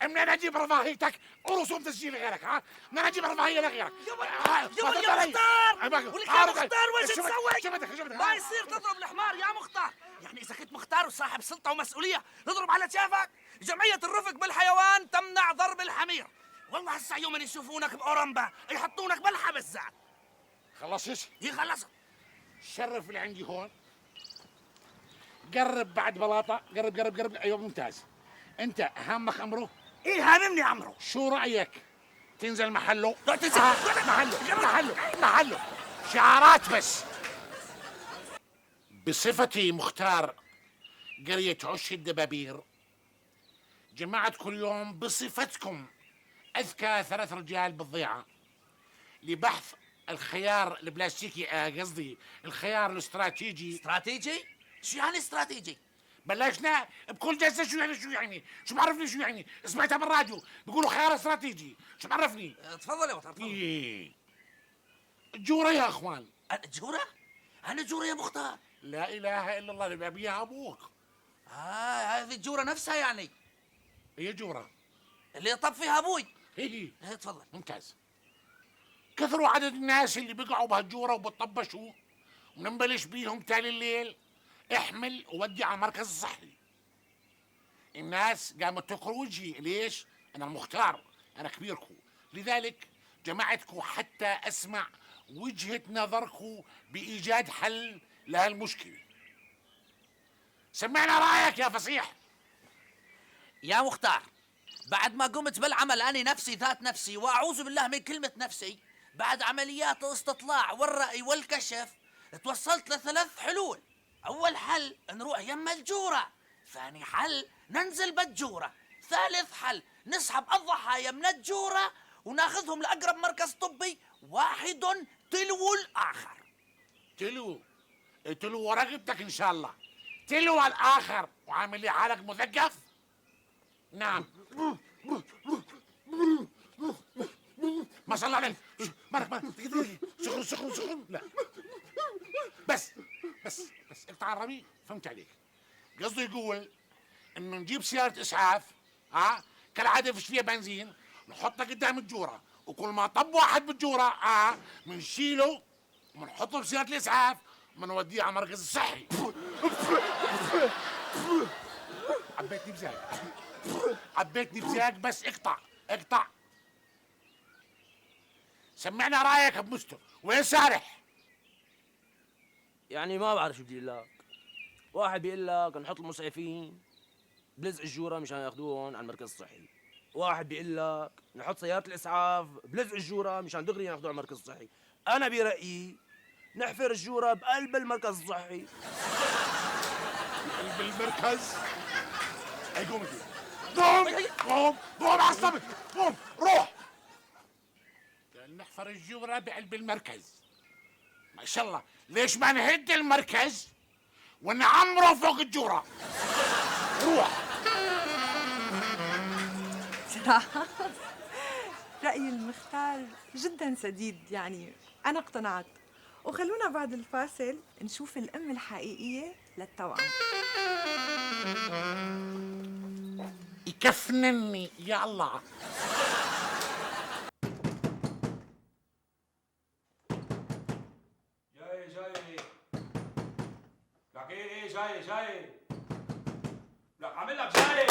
منين اجيب رفاهيتك ورسوم تسجيل غيرك؟ ها؟ منين اجيب رفاهيه لغيرك؟ يا مختار ولك يا مختار وش تسوي؟ شو بدك؟ ما يصير تضرب الحمار يا مختار. يعني اذا كنت مختار وصاحب سلطه ومسؤوليه تضرب على شافك؟ جمعيه الرفق بالحيوان تمنع ضرب الحمير. والله هسه يوم يشوفونك بأورنبا يحطونك بالحبس زعل. خلصت؟ دي خلصت. شرف اللي عندي هون. قرب بعد بلاطه، قرب. ايوه ممتاز. انت هامك امره؟ ايه هاممني عمرو. شو رايك تنزل محله؟ لا تنزل. محله شعارات بس. بصفتي مختار قرية عش الدبابير، جمعت كل يوم بصفتكم أذكى 3 رجال بالضيعة لبحث الخيار البلاستيكي، قصدي الخيار الاستراتيجي. استراتيجي؟ شو يعني استراتيجي؟ بلشنا بكل جلسة. شو معرفني شو يعني؟ سمعتها بالراديو بيقولوا خيار استراتيجي. شو معرفني؟ تفضل يا وطن تفضل. إيه. الجورة يا اخوان. جورة؟ أنا جورة يا مختار؟ لا اله الا الله، اللي بيها ابوك. هذه الجورة نفسها يعني؟ هي جورة اللي طب فيها ابوي. هي. تفضل. ممتاز. كثروا عدد الناس اللي بيقعوا بهالجورة وبتطبشوا، وننبلش بيهم تالي الليل احمل وودي على المركز الصحي. الناس قامت تكره وجهي. ليش؟ انا المختار، انا كبيركم، لذلك جمعتكم حتى اسمع وجهة نظركم بايجاد حل لهالمشكلة. سمعنا رايك يا فصيح. يا مختار، بعد ما قمت بالعمل أنا نفسي ذات نفسي وأعوذ بالله من كلمة نفسي، بعد عمليات الاستطلاع والرأي والكشف توصلت ل3 حلول. أول حل نروح يم الجورة، ثاني حل ننزل بالجورة، ثالث حل نسحب الضحايا من الجورة وناخذهم لأقرب مركز طبي، واحد تلو الآخر. تلو ورقبتك ان شاء الله. تلو الاخر وعامل لي حالك مثقف. نعم. ما شاء الله عليك. مرك سخن. لا بس اقطع الرمي. فهمت عليك. قصده يقول انه نجيب سيارة اسعاف، كالعادة فيش فيها بنزين، نحطها قدام الجورة، وكل ما طب واحد بالجورة منشيله ومنحطه بسيارة الاسعاف ومنوديه على المركز الصحي. عبيتني بزاق بس اقطع. سمعنا رايك يا ابو مستر. وين سارح؟ يعني ما بعرف شو بدي اقول لك. واحد بيقول لك نحط المسعفين بلزق الجوره مشان ياخذوهم على المركز الصحي، واحد بيقول لك نحط سياره الاسعاف بلزق الجوره مشان دغري ياخذوها على المركز الصحي. انا برايي نحفر الجوره بقلب المركز الصحي. بقلب المركز؟ هي قوم عصبت. قوم روح. نحفر الجوره بقلب المركز. ما شاء الله، ليش ما نهد المركز ونعمره فوق الجوره؟ روح. صراحة رأي المختار جدا سديد، يعني أنا اقتنعت. وخلونا بعد الفاصل نشوف الأم الحقيقية للتوأم. يكفنني يا الله. جاي لك ايه جاي لك عامل لك جاي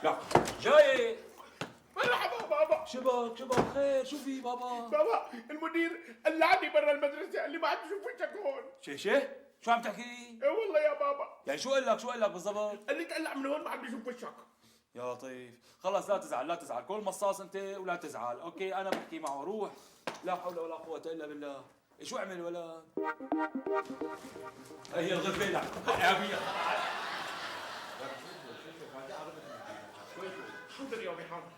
لك جاي. مرحبا بابا. شبك خير؟ شو في بابا؟ بابا المدير قلعني برا المدرسة، قال لي ما عاد بشوف وجهك هون. شو عم تحكي؟ ايه والله يا بابا. يعني شو قال لك بالضبط؟ قال لي تقلع من هون ما عاد بشوف وجهك. يا لطيف، خلص لا تزعل، كل مصاص انت ولا تزعل، اوكي انا بحكي معه، روح. لا حول ولا قوة الا بالله. شو عمل ولد؟ هي الغرفة لك يا ابي. حاضر يا ابي حاضر.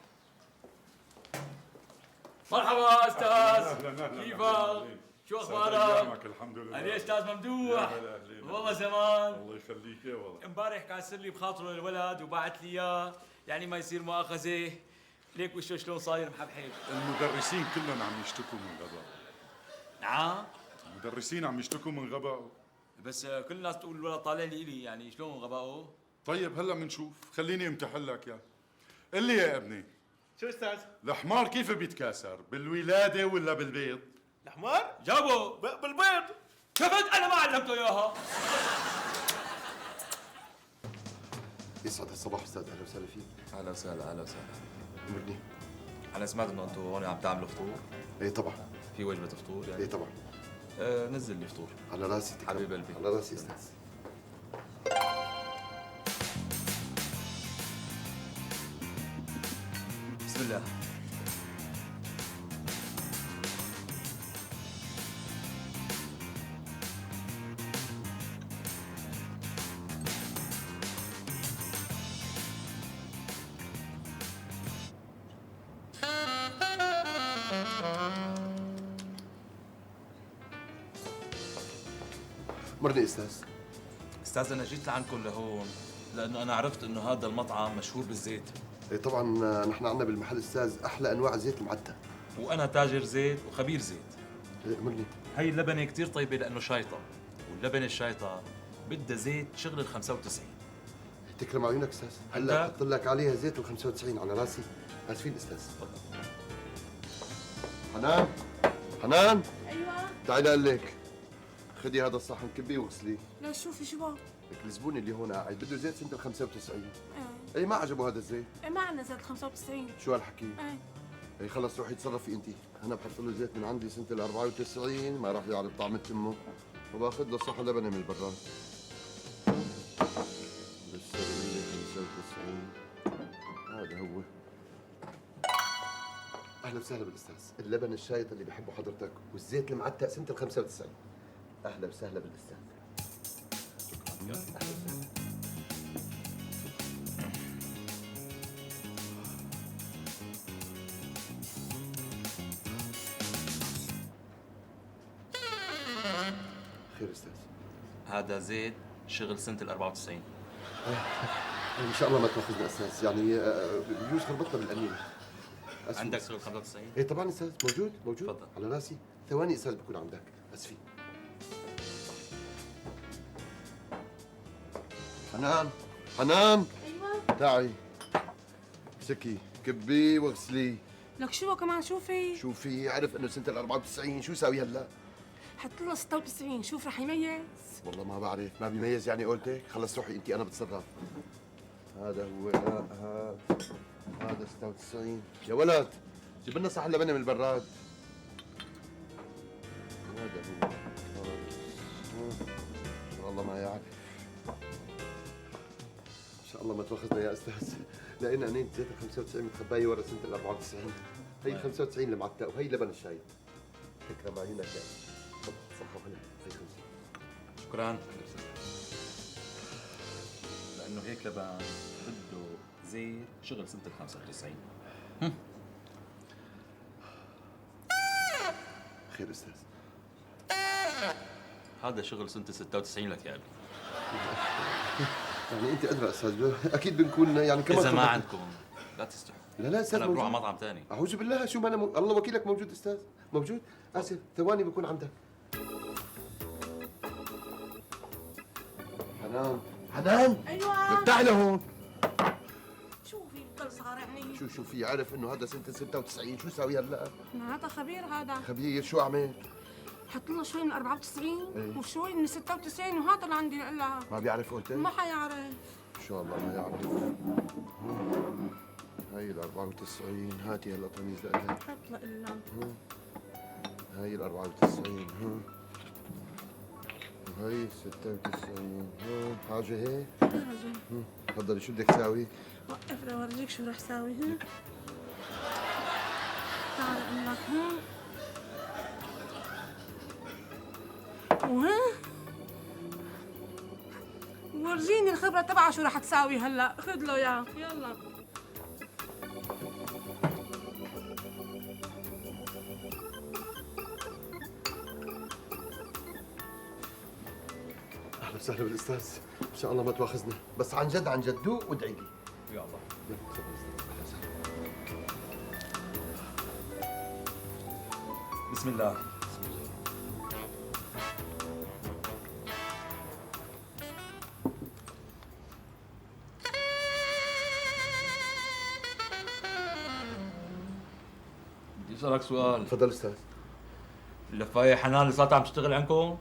مرحبا استاذ. اهلا كيفك؟ شو اخبارك؟ الحمد لله. اهلين استاذ ممدوح. أهلين. والله زمان. الله يخليك يا والله. امبارح كاسر لي بخاطره الولد وبعت لي اياه، يعني ما يصير مؤاخذه. ليك وشه شلون صاير محبحب. المدرسين كلهم عم يشتكوا من غباء. نعم؟ المدرسين عم يشتكوا من غباء. بس كل الناس تقول الولد طالع لي يعني شلون غباؤه؟ طيب هلا بنشوف، خليني امتحن لك يا. قل لي يا ابني، شو استاذ؟ الحمار كيف بيتكاثر؟ بالولادة ولا بالبيض؟ الحمار؟ جابوا بالبيض. شفت انا ما علمته اياها. يسعد الصباح استاذ، اهلا وسهلا فيك. اهلا وسهلا اهلا وسهلا. امرني. انا سمعت انه انتم هون عم تعملوا فطور. ايه طبعا. في وجبه فطور يعني؟ ايه طبعا. نزل لي فطور. على راسي تكرم. حبيب قلبي. على راسي استاذ. بسم الله. امرني استاذ. استاذ انا جيت لعندكم لهون لانه انا عرفت انه هذا المطعم مشهور بالزيت، ايه طبعا، نحن عندنا بالمحل استاذ احلى انواع الزيت المعتق. وانا تاجر زيت وخبير زيت. إيه امرني. هي اللبنه كثير طيبه لانه شايطه، واللبنه الشايطه بدها زيت شغل ال 95. تكرم عيونك استاذ، هلا بحط لك عليها زيت ال 95 على راسي. اسفين استاذ. حنان، حنان ايوه. تعالي اقول لك، خدي هذا الصحن كبيه واغسليه. لا شوفي شو بقى؟ لك الزبون اللي هون قاعد بده زيت سنه ال 95. ايه اي ما عجبه هذا الزيت. ايه ما عندنا زيت 95. شو هالحكي؟ ايه اي خلص روحي تصرفي انت، انا بحط له زيت من عندي سنه ال 94 ما راح يعرف طعم تمه، وباخذ له صحن لبنه من البراد. بس 95 هذا هو. اهلا وسهلا بالاستاذ، اللبن الشايط اللي بحبه حضرتك والزيت المعتق سنه ال 95. اهلا وسهلا بالاستاذ. شكرا. أهلا وسهلا. خير استاذ. هذا زيت شغل سنه ال 94. ان شاء الله ما تاخذنا استاذ، يعني بجوز خربطنا بالقليل. عندك شغل 95؟ ايه طبعا استاذ، موجود موجود. تفضل. على راسي. ثواني استاذ بكون عندك. اسفين. حنان، حنان ايوه. تعي امسكي كبي واغسليه. لك شو كمان شوفي؟ شوفي عرف انه سنه ال 94، شو يساوي هلا؟ حط له 96، شوف رح يميز. والله ما بعرف، ما بيميز يعني قولتك. خلص روحي انت، انا بتصرف. هذا هو. لا هذا 96. يا ولد جيب لنا صحن لبنه من البراد. هذا هو. ان شاء الله ما يعرف. ان شاء الله ما تواخذنا يا استاذ، لقينا انين زيت ال 95 متخبايه ورا سنه ال 94. هي 95 المعتق وهي لبن الشاي. تكرم عيونك يا تفضل. صحة وهلا. هي 50. شكرا. لانه هيك لبن بده زيت شغل سنه ال 95. خير استاذ. هذا شغل سنه 96 لك يا ابني. يعني انت ادرى استاذ، اكيد بنكون يعني كمان اذا ما خبرت. عندكم لا تستحوا. لا لا استاذ انا بروح على موجود. مطعم ثاني. اعوذ بالله، شو ما انا الله وكيلك موجود استاذ، موجود. اسف ثواني بكون عندك. حنان، حنان ايوه. تعي لهون. شوفي بضل صارعني. شو في عرف انه هذا سنه 96، شو ساوي هلا؟ هذا خبير هذا. خبير شو عمل؟ حط له شوي من 94 ايه. وشوي من 96 وهذا اللي عندي لها. ما بيعرف قلت؟ ما حيعرف. ان شاء الله ما يعرف. هاي ال 94 هاتي هلا تمييز لك. حط له الا. هاي ال 94 وهي 96 حاجة هيك. تفضلي شو بدك تساوي؟ وقف لورجيك شو رح ساوي. تعال اقول لك. ورجيني الخبرة تبعها شو رح تساوي هلا. خذ له اياه يلا. اهلا وسهلا بالاستاذ، ان شاء الله ما تواخذنا، بس عن جد عن جد دوق وادعي لي. يا الله. يلا تفضل استاذ. أهلا وسهلا. بسم الله. بدي اسالك سؤال. تفضل استاذ. اللفايه حنان لساتها عم تشتغل عندكم؟